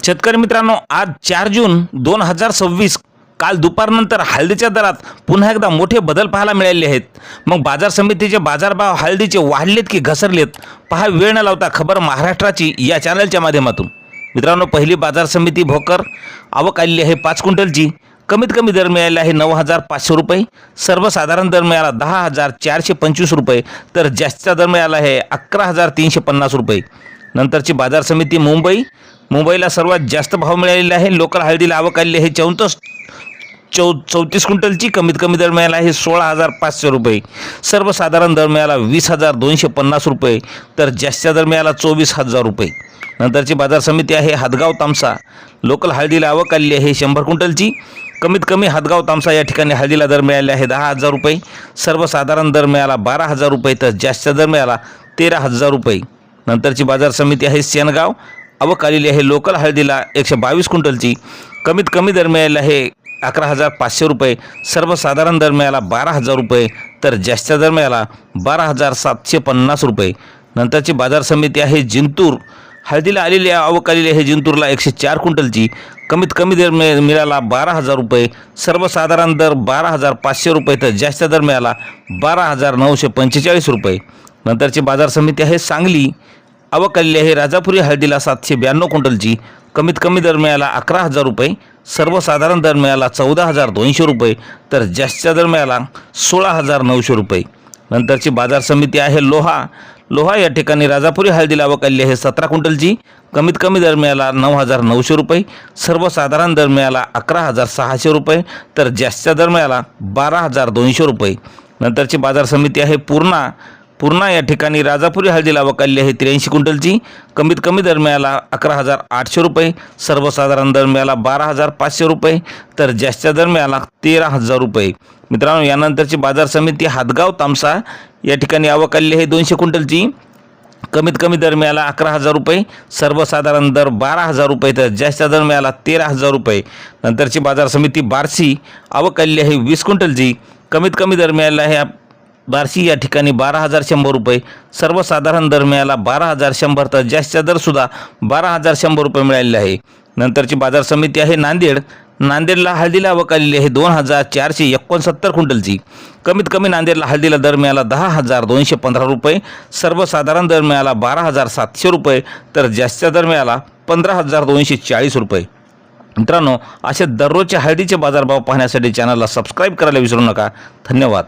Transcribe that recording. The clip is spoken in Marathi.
शेतकरी मित्रांनो, आज 4 जून 2026 काल दुपारनंतर हळदीच्या दरात पुन्हा एकदा मोठे बदल पाहायला मिळाले आहेत. मग बाजार समितीचे बाजारभाव हळदीचे वाढलेत की घसरलेत, पहा वेळ न लावता खबर महाराष्ट्राची या चॅनलच्या माध्यमातून. मित्रांनो, पहिली बाजार समिती भोकर आवक आलेली आहे 5 क्विंटलची. कमीत कमी दर मिळाला आहे 9,500 रुपये. सर्वसाधारण दर मिळाला 10,425 रुपये, तर जास्तीचा दर मिळाला आहे 11,350 रुपये. नंतरची बाजार समिती मुंबईला सर्वात जास्त भाव मिळालेला आहे. लोकल हळदीला आवक आलेली आहे 34 क्विंटलची. कमीत कमी दर मिळाला आहे 16,500 रुपये. सर्वसाधारण दर मिळाला 20,250 रुपये, तर जास्तीचा दर मिळाला 24,000 रुपये. नंतरची बाजार समिती आहे हादगाव तामसा. लोकल हळदीला आवक आलेली आहे 100 क्विंटलची. कमीत कमी हादगाव तामसा या ठिकाणी हळदीला दर मिळाले आहे 10,000 रुपये. सर्वसाधारण दर मिळाला 12,000 रुपये, तर जास्तीचा दर मिळाला 13,000 रुपये. नंतरची बाजार समिती आहे सेनगाव. आवक आलेली आहे लोकल हळदीला 122 क्विंटलची. कमीत कमी दर मिळाला आहे 11,500 रुपये. सर्वसाधारण दर मिळाला 12,000 रुपये, तर जास्तीचा दर मिळाला 12,750 रुपये. नंतरची बाजार समिती आहे जिंतूर. हळदीला आवक आलेली आहे जिंतूरला 104 क्विंटलची. कमीत कमी दर मिळाला 12,000 रुपये. सर्वसाधारण दर 12,500 रुपये, तर जास्तीचा दर मिळाला 12,945 रुपये. नंतरची बाजार समिती आहे सांगली. आवक आलेली आहे राजापुरी हळदीला 792 क्विंटलची. कमीत कमी दर मिळाला 11,000 रुपये. सर्वसाधारण दर मिळाला 14,200 रुपये, तर जास्तीचा दर मिळाला 16,900 रुपये. नंतरची बाजार समिती आहे लोहा या ठिकाणी राजापुरी हळदीला आवक आलेली आहे 17 क्विंटलची. कमीत कमी दर मिळाला 9,900 रुपये. सर्वसाधारण दर मिळाला 11,600 रुपये, तर जास्तीचा दर मिळाला 12,200 रुपये. नंतरची बाजार समिती आहे पूर्णा या ठिकाणी राजापुरी हळदीला आवक आलेली आहे 83 क्विंटलची. कमीत कमी दर मिळाला 11,800 रुपये. सर्वसाधारण दर मिळाला 12,500 रुपये, तर जास्तीचा दर मिळाला 13,000 रुपये. मित्रांनो, यानंतरची बाजार समिती हादगाव तामसा. या ठिकाणी आवक आलेली आहे 200 क्विंटलची. कमीत कमी दर मिळाला 11,000 रुपये. सर्वसाधारण दर 12,000 रुपये, तर जास्तीचा दर मिळाला 13,000 रुपये. नंतरची बाजार समिती बार्शी. आवक आलेली आहे 20 क्विंटलची. कमीत कमी दर मिळाला आहे बार्शी या ठिकाणी 12,100 रुपये. सर्वसाधारण दर मिळाला 12,100, तर जास्तीचा दरसुद्धा 12,100 रुपये मिळालेला आहे. नंतरची बाजार समिती आहे नांदेडला हळदीला आवक आलेली आहे 2,469 क्विंटलची. कमीत कमी नांदेडला हळदीला दर मिळाला 10,215 रुपये. सर्वसाधारण दर मिळाला 12,700 रुपये, तर जास्तीचा दर मिळाला 15,240 रुपये. मित्रांनो, असे दररोजचे हळदीचे बाजारभाव पाहण्यासाठी चॅनलला सबस्क्राईब करायला विसरू नका. धन्यवाद.